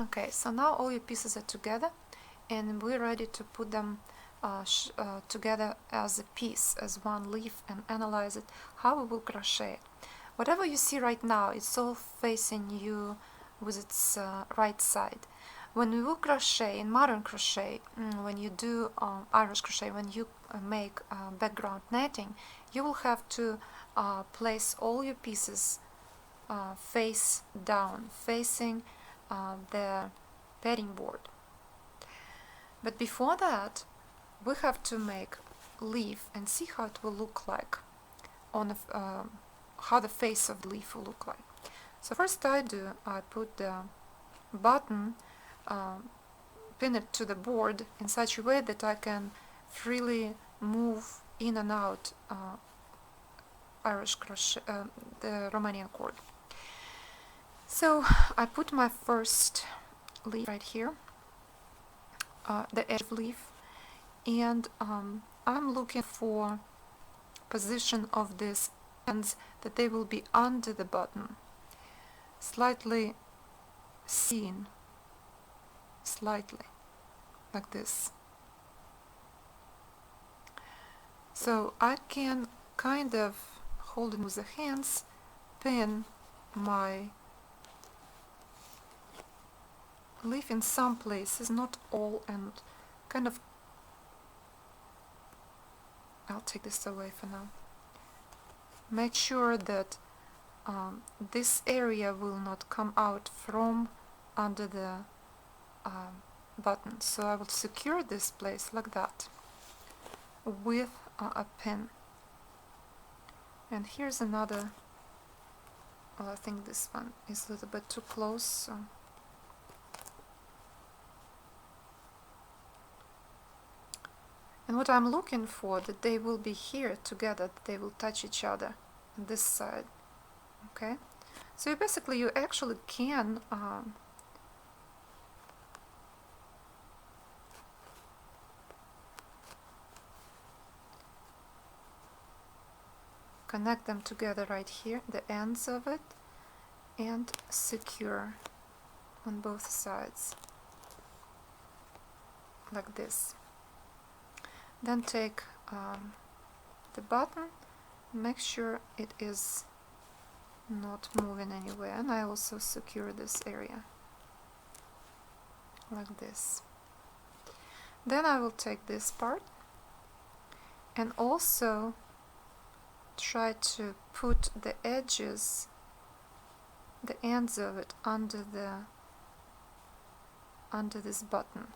Okay, so now all your pieces are together and we're ready to put them together as a piece, as one leaf, and analyze it, how we will crochet it. Whatever you see right now, it's all facing you with its right side. When we will crochet in modern crochet, when you do Irish crochet, when you make background netting, you will have to place all your pieces face down, facing the padding board. But before that, we have to make leaf and see how it will look like on how the face of the leaf will look like. So first I put the button, pin it to the board in such a way that I can freely move in and out Irish crochet, the Romanian cord. So I put my first leaf right here, the edge of leaf, and I'm looking for position of these ends that they will be under the button, slightly seen, slightly like this. So I can kind of, holding with the hands, pin my leaf in some places, not all, and kind of, I'll take this away for now. Make sure that this area will not come out from under the button. So I will secure this place like that with a pin. And here's another, well, I think this one is a little bit too close, so and what I'm looking for, that they will be here together, that they will touch each other on this side. Okay, so basically you actually can connect them together right here, the ends of it, and secure on both sides like this. Then take the button, make sure it is not moving anywhere, and I also secure this area like this. Then I will take this part and also try to put the edges, the ends of it under this button.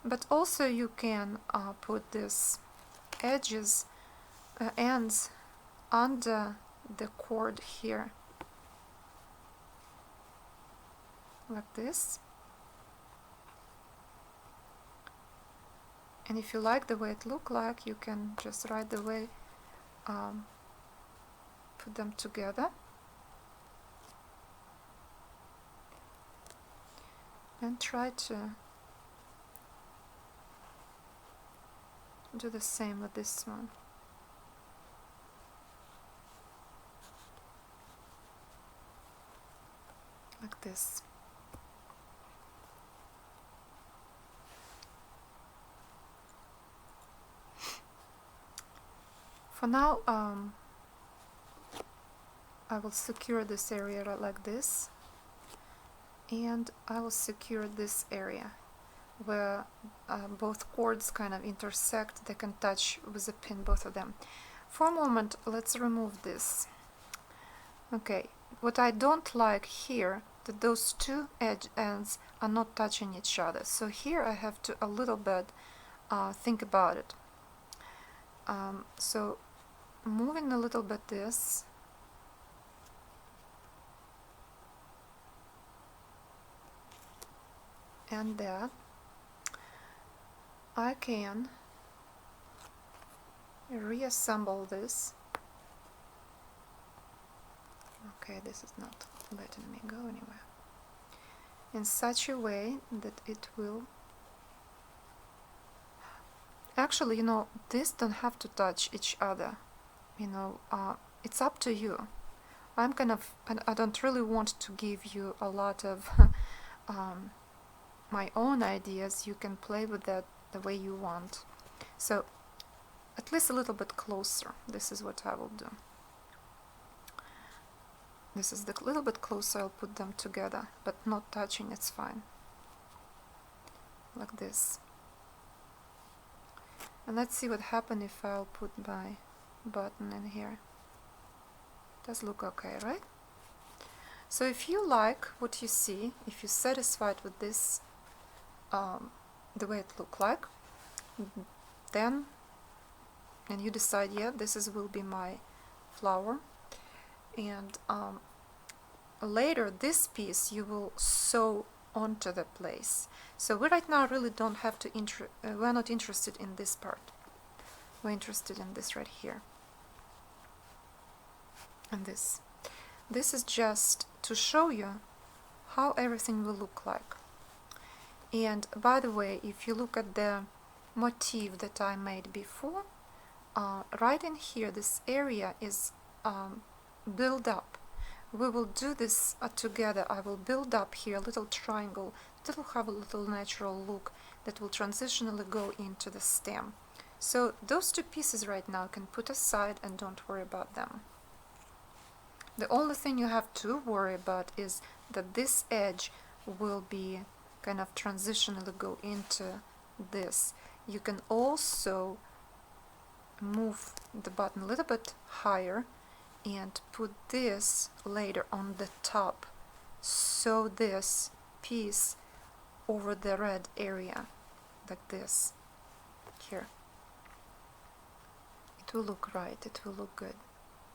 But also you can put this ends under the cord here like this. And if you like the way it look like, you can just right the way put them together and try to do the same with this one. Like this. For now, I will secure this area like this, and I will secure this area where both cords kind of intersect. They can touch with a pin, both of them. For a moment, let's remove this. Okay, what I don't like here, that those two edge ends are not touching each other. So here I have to a little bit think about it. So moving a little bit this, and that, I can reassemble this. Okay, this is not letting me go anywhere. In such a way that it will actually, you know, this don't have to touch each other. You know, it's up to you. I don't really want to give you a lot of my own ideas, you can play with that the way you want. So at least a little bit closer. This is what I will do. This is the little bit closer. I'll put them together, but not touching, it's fine. Like this. And let's see what happens if I'll put my button in here. Does look okay, right? So if you like what you see, if you're satisfied with this, the way it look like, then, and you decide, yeah, this will be my flower, and later this piece you will sew onto the place. So we right now really don't have to we're not interested in this part. We're interested in this right here, and this is just to show you how everything will look like. And by the way, if you look at the motif that I made before, right in here, this area is built up. We will do this together. I will build up here a little triangle that will have a little natural look that will transitionally go into the stem. So those two pieces right now can put aside and don't worry about them. The only thing you have to worry about is that this edge will be kind of transitionally go into this. You can also move the button a little bit higher and put this later on the top. Sew this piece over the red area like this here. It will look right, it will look good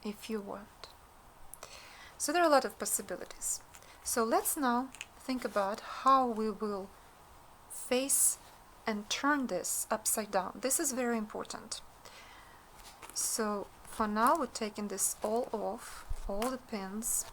if you want. So there are a lot of possibilities. So let's now think about how we will face and turn this upside down. This is very important. So for now we're taking this all off, all the pins.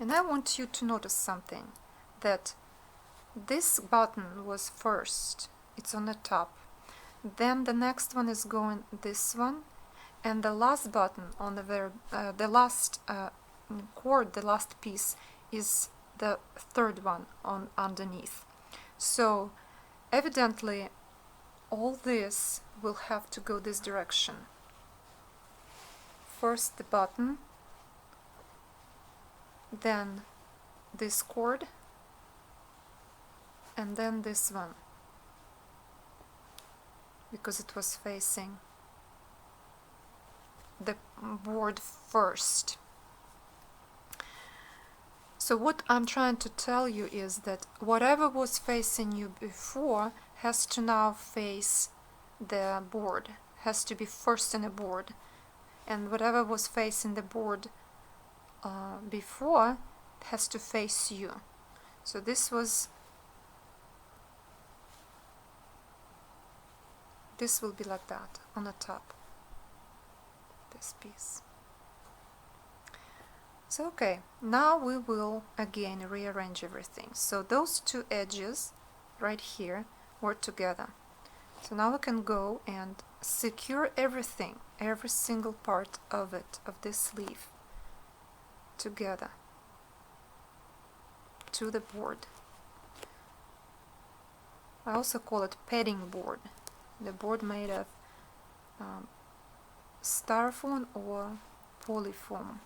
And I want you to notice something, that this button was first, it's on the top. Then the next one is going this one, and the last button on the very, the last cord, the last piece is the third one on underneath. So evidently all this will have to go this direction. First the button, then this cord, and then this one, because it was facing the board first. So what I'm trying to tell you is that whatever was facing you before has to now face the board, has to be first in the board, and whatever was facing the board before has to face you. So this will be like that on the top, this piece. So okay, now we will again rearrange everything. So those two edges right here were together. So now we can go and secure everything, every single part of it, of this leaf, together to the board. I also call it padding board. The board made of styrofoam or polyfoam.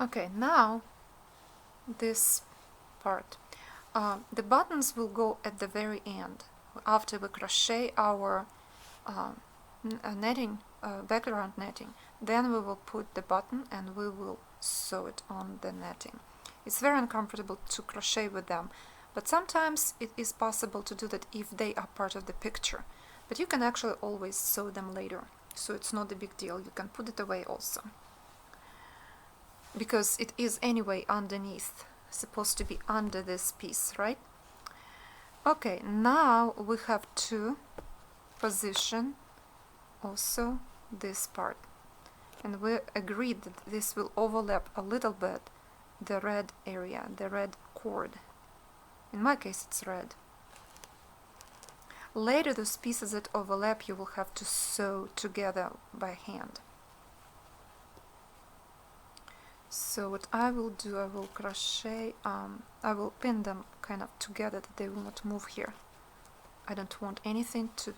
Okay, now this part. The buttons will go at the very end after we crochet our netting, background netting. Then we will put the button and we will sew it on the netting. It's very uncomfortable to crochet with them, but sometimes it is possible to do that if they are part of the picture. But you can actually always sew them later, so it's not a big deal. You can put it away also, because it is anyway underneath, supposed to be under this piece, right? Okay, now we have to position also this part, and we agreed that this will overlap a little bit the red area, the red cord. In my case it's red. Later those pieces that overlap you will have to sew together by hand. So what I will do, I will crochet, I will pin them kind of together that they will not move here. I don't want anything to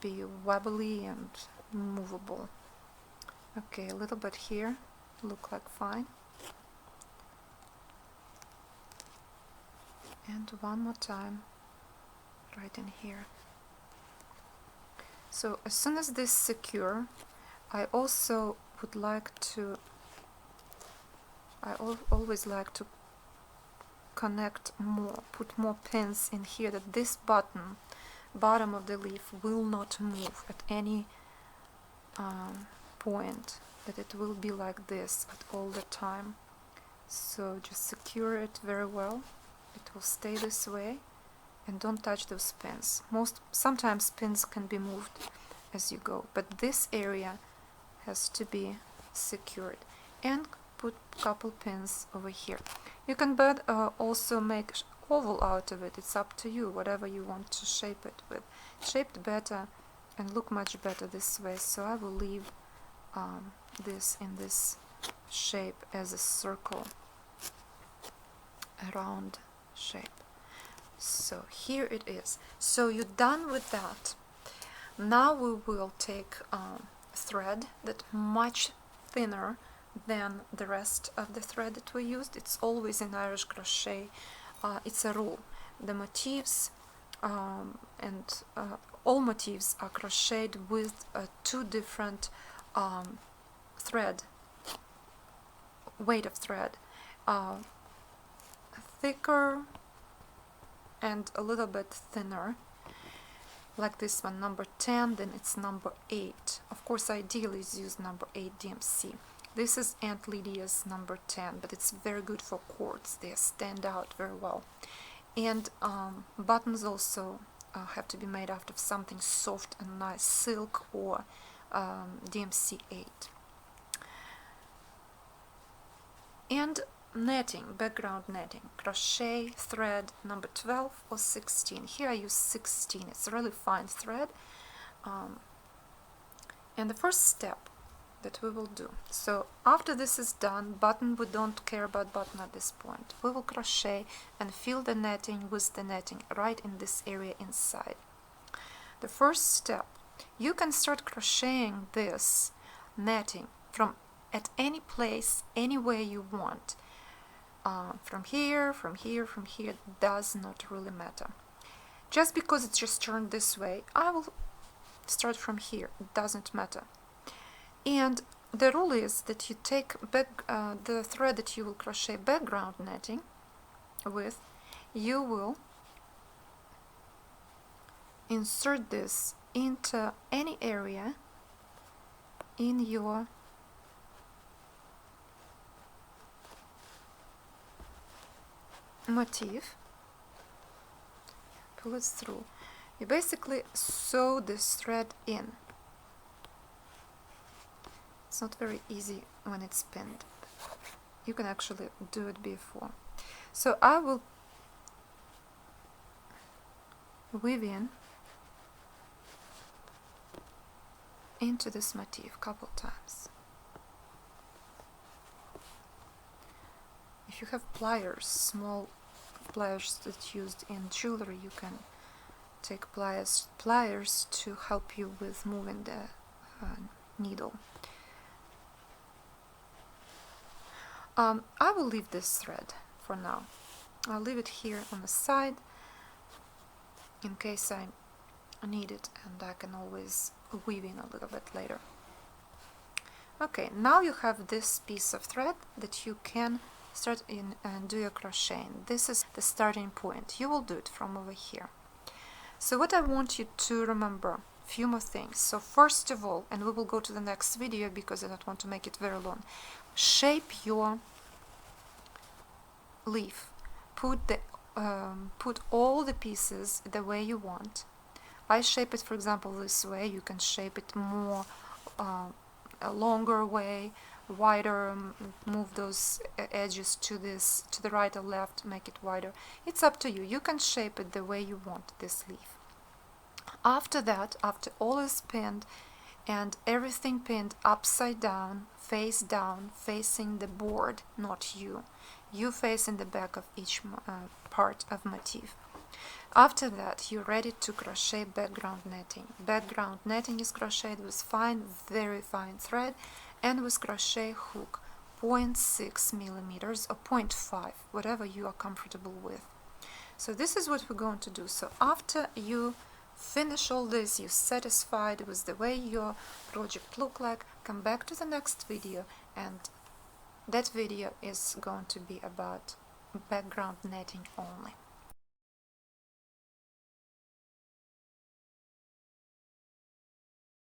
be wobbly and movable. Okay, a little bit here, look like fine. And one more time, right in here. So as soon as this is secure, I also would like to, always like to connect more, put more pins in here, that this bottom of the leaf will not move at any point, that it will be like this at all the time. So just secure it very well. It will stay this way, and don't touch those pins. Sometimes pins can be moved as you go, but this area has to be secured. And put a couple pins over here. You can also make oval out of it. It's up to you, whatever you want to shape it with. Shaped better and look much better this way, so I will leave this in this shape as a circle, a round shape. So here it is. So you're done with that. Now we will take thread that's much thinner than the rest of the thread that we used. It's always in Irish crochet, it's a rule. The motifs and all motifs are crocheted with two different weight of thread, thicker and a little bit thinner, like this one, number 10, then it's number 8. Of course, ideally is use number 8 DMC. This is Aunt Lydia's number 10, but it's very good for cords. They stand out very well. And buttons also have to be made out of something soft and nice, silk or DMC 8. And netting, background netting, crochet thread number 12 or 16. Here I use 16. It's a really fine thread. And the first step that we will do, so after this is done, button, we don't care about button at this point. We will crochet and fill the netting with the netting right in this area inside. The first step, you can start crocheting this netting from at any place, anywhere you want. From here, from here, from here, does not really matter. Just because it's just turned this way, I will start from here. It doesn't matter. And the rule is that you take the thread that you will crochet background netting with, you will insert this into any area in your motif, pull it through. You basically sew this thread in. It's not very easy when it's pinned. You can actually do it before. So I will weave in into this motif a couple times. If you have pliers, small pliers that's used in jewelry, you can take pliers to help you with moving the needle. I will leave this thread for now. I'll leave it here on the side in case I need it, and I can always weave in a little bit later. Okay, now you have this piece of thread that you can start in and do your crocheting. This is the starting point. You will do it from over here. So what I want you to remember, few more things. So first of all, and we will go to the next video because I don't want to make it very long, shape your leaf. Put all the pieces the way you want. I shape it, for example, this way. You can shape it more a longer way, wider, move those edges to the right or left, make it wider. It's up to you. You can shape it the way you want this leaf. After that, after all is pinned and everything pinned upside down, facing the board, not you. You facing the back of each part of motif. After that, you're ready to crochet background netting. Background netting is crocheted with fine, very fine thread and with crochet hook 0.6 millimeters or 0.5, whatever you are comfortable with. So this is what we're going to do. So after you finish all this, you're satisfied with the way your project look like, come back to the next video, and that video is going to be about background netting only.